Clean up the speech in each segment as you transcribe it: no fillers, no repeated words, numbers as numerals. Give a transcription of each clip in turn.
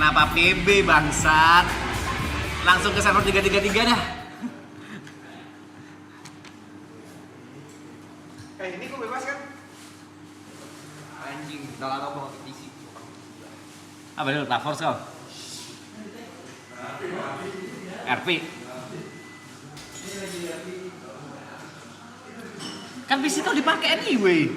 kenapa PB bangsat? Langsung ke server 333 dah. Ini kok bebas kan? Anjing, udah lama mau petisi. Apa ini Lata Force kau? RP. Kan PC kau dipakai anyway.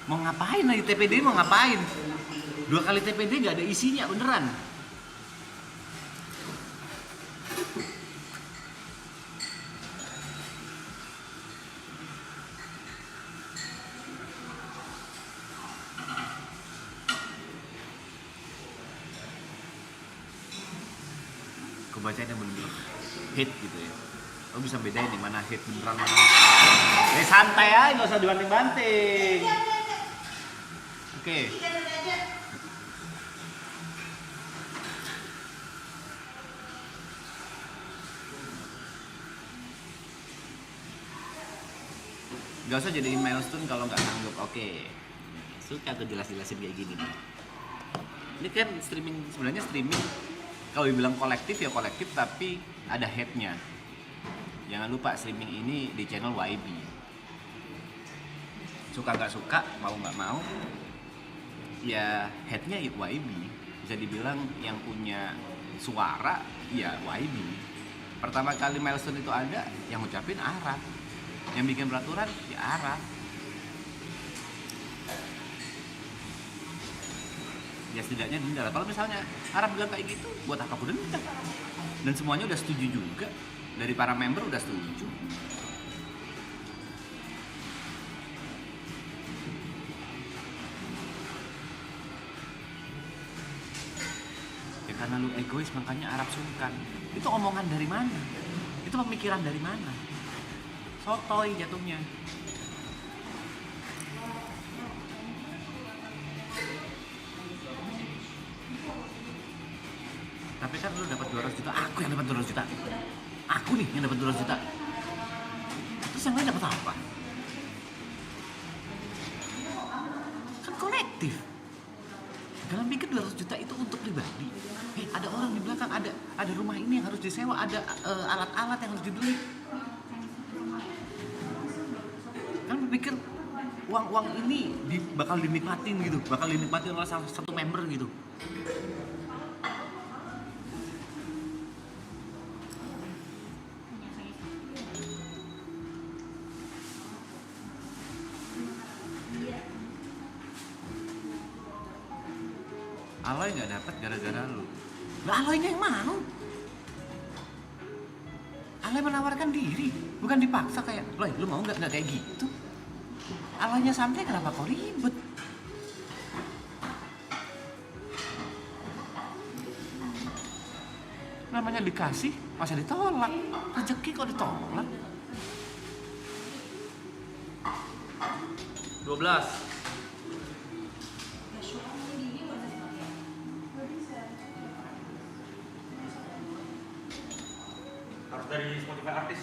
Mau ngapain lagi TPD, mau ngapain? 2 kali TPD gak ada isinya beneran. Aku bacain yang bener-bener hit gitu ya. Lo bisa bedain di mana hit beneran mana. Santai aja, nggak usah dibanting-banting. Oke. Gak usah jadiin milestone kalau nggak sanggup. Oke. Suka aku jelas-jelasin kayak gini. Ini kan streaming, sebenarnya streaming kalau dibilang kolektif ya kolektif, tapi ada headnya. Jangan lupa streaming ini di channel YB. Suka nggak suka, mau nggak mau, ya headnya YB. Bisa dibilang yang punya suara ya YB. Pertama kali milestone itu ada, yang ngucapin Arab, yang bikin peraturan ya Arab. Ya setidaknya denda. Kalau misalnya Arab bilang kayak gitu, buat apa aku denda? Dan semuanya udah setuju juga, dari para member udah setuju. Ya karena lu egois makanya Arab sungkan. Itu omongan dari mana? Itu pemikiran dari mana? Sotoy jatuhnya. Tapi kan lu dapat 200 juta, aku yang dapat 200 juta. Aku nih yang dapat 200 juta. Terus yang lain dapat apa? Kan kolektif. Dalam pikir 200 juta itu untuk pribadi. Ada orang di belakang, ada rumah ini yang harus disewa, ada alat-alat yang harus dibeli. Kan berpikir uang ini bakal dinikmatin gitu, bakal dinikmatin oleh salah satu member gitu. Aloy nggak dapat gara-gara lu. Lah Aloynya yang mau. Aloy menawarkan diri, bukan dipaksa kayak, Loy, lu mau nggak kayak gitu? Aloynya santai, kenapa kau ribet? Namanya dikasih, masa ditolak? Rezeki kok ditolak? 12. Harus dari Spotify artis.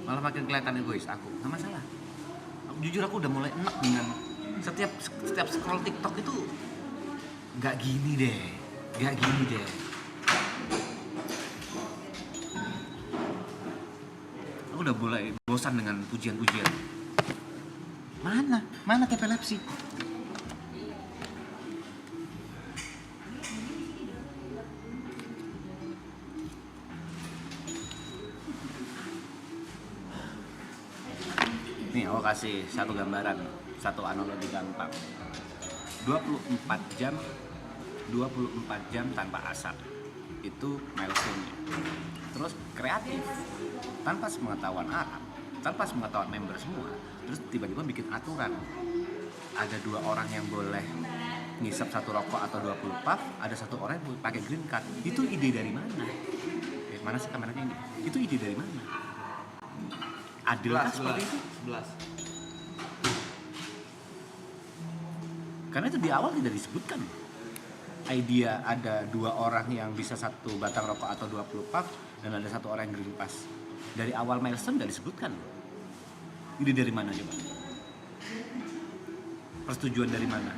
Malah makin kelihatan egois aku, nggak masalah. Jujur aku udah mulai enak dengan setiap scroll TikTok itu nggak gini deh. Aku udah mulai bosan dengan pujian-pujian. Mana tepelepsi? Nih aku kasih satu gambaran, satu analogi gampang. 24 jam tanpa asap. Itu milestone-nya. Terus kreatif, tanpa sepengetahuan Arab, tanpa sepengetahuan member semua. Terus tiba-tiba bikin aturan. Ada 2 orang yang boleh ngisap 1 rokok atau 20 puff, ada 1 orang yang boleh pakai green card. Itu ide dari mana? Mana sih kameranya ini? Itu ide dari mana? Adilkah seperti itu? 11. Karena itu di awal tidak disebutkan. Idea ada 2 orang yang bisa 1 batang rokok atau 20 puff dan ada 1 orang yang green pass. Dari awal milestone nggak disebutkan. Ide dari mana coba? Persetujuan dari mana?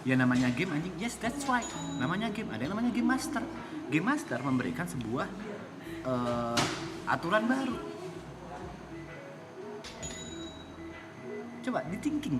Ya namanya game anjing. Yes, that's right. Namanya game. Ada yang namanya game master. Game master memberikan sebuah aturan baru. Coba di thinking.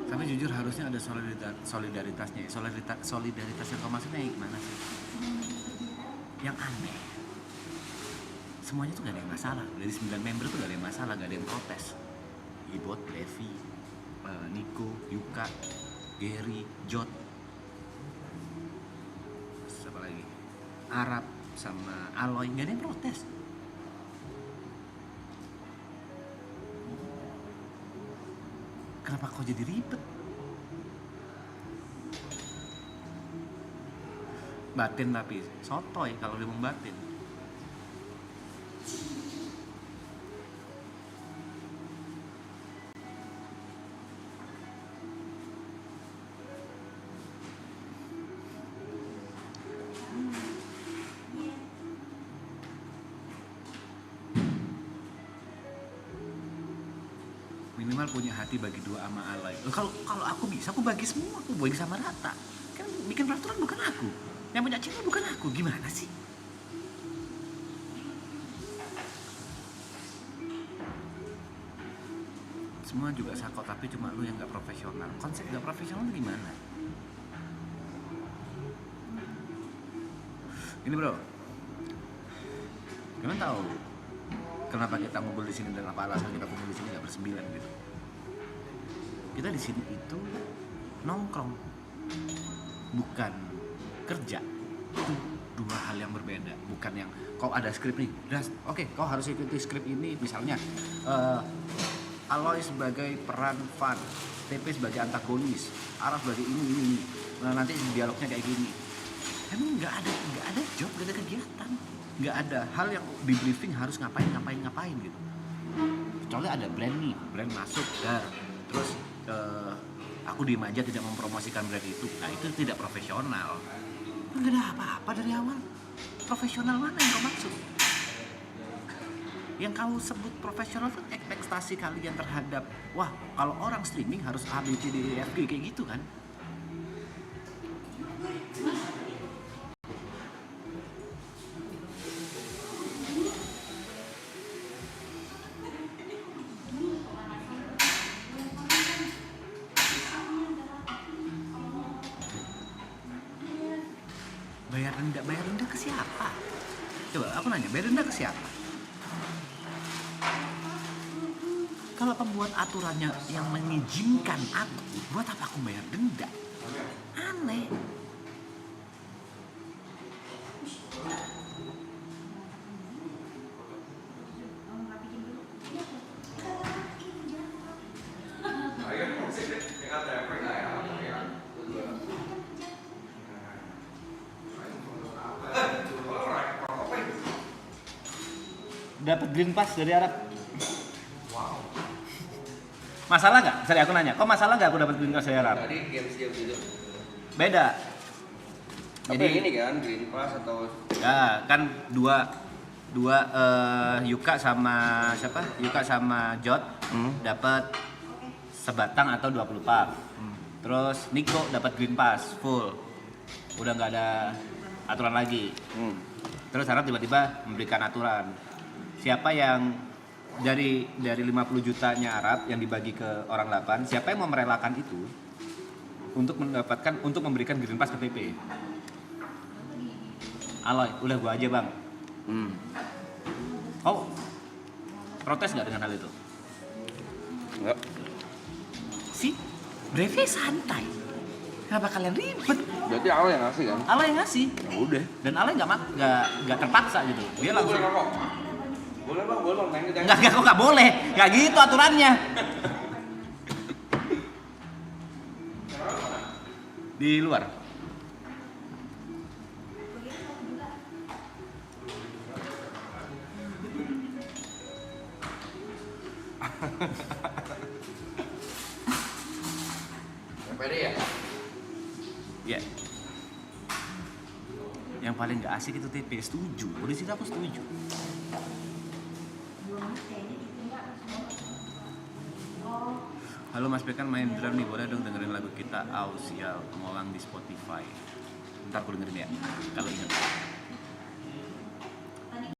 Tapi jujur harusnya ada solidaritasnya. Solidaritas yang kau maksudnya gimana sih? Yang aneh. Semuanya tuh gak ada yang masalah. Dari 9 member tuh gak ada yang masalah, gak ada yang protes. Ibot, Levi, Nico, Yuka, Gary, Jot. Siapa lagi? Arab sama Aloy, gak ada yang protes. Kenapa kau jadi ribet? Batin tapi sotoy kalau dia mau batin. Minimal punya hati bagi 2 sama Aloy. Kalau aku bisa, aku bagi semua, aku bagi sama rata. Kan bikin peraturan bukan aku, yang punya channel bukan aku. Gimana sih? Semua juga sakot, tapi cuma lu yang nggak profesional. Konsep nggak profesional itu gimana? Ini bro, kalian tahu kenapa kita ngumpul di sini dan apa alasan kita ngumpul di sini nggak bersembilan gitu? Kita di sini itu nongkrong, bukan kerja. Itu 2 hal yang berbeda. Bukan yang kau ada skrip nih, oke, kau harus ikuti skrip ini. Misalnya Aloy sebagai peran Van, TP sebagai antagonis, Araf sebagai ini. Nah, nanti dialognya kayak gini. Emang nggak ada job, nggak ada kegiatan, nggak ada hal yang di briefing harus ngapain gitu. Kecuali ada brand masuk, terus aku diem aja tidak mempromosikan brand itu. Nah itu tidak profesional. Nggak ada apa-apa dari awal. Profesional mana yang kau maksud? Yang kau sebut profesional itu ekspektasi kalian terhadap, wah kalau orang streaming harus A, B, C, D, E, F, G kayak gitu kan? Bayar denda ke siapa? Coba aku nanya, bayar denda ke siapa? Kalau pembuat aturannya yang mengizinkan aku, buat apa aku bayar denda? Aneh. Dapat green pass dari Arab. Wow. Masalah nggak? Sorry aku nanya. Kok masalah nggak aku dapat green pass dari Arab? Tadi games dia gitu. Beda. Jadi ini kan green pass atau Ya kan dua Yuka sama siapa? Yuka sama Jot dapat sebatang atau 20 puff. Terus Nico dapat green pass full. Udah nggak ada aturan lagi. Terus Arab tiba-tiba memberikan aturan. Siapa yang dari 50 jutanya Arab yang dibagi ke orang 8, siapa yang mau merelakan itu untuk memberikan green pass ke PP? Aloy, udah gua aja bang. Kau protes nggak dengan hal itu? enggak? Si Breve santai. Kenapa kalian ribet? Berarti Allah yang ngasih kan? Allah yang ngasih. Ya udah. Dan Allah nggak terpaksa gitu. Dia langsung. Boleh nggak kok? Boleh bang, main kita. Nggak kok nggak boleh. Nggak gitu aturannya. Di luar. PD ya? Ya. Yang paling nggak asik itu TP. Setuju. Di situ aku setuju. Halo Mas Bekan, main drum nih, boleh dong dengerin lagu kita Ausial Molang di Spotify. Ntar aku dengerin ya, kalau ingat.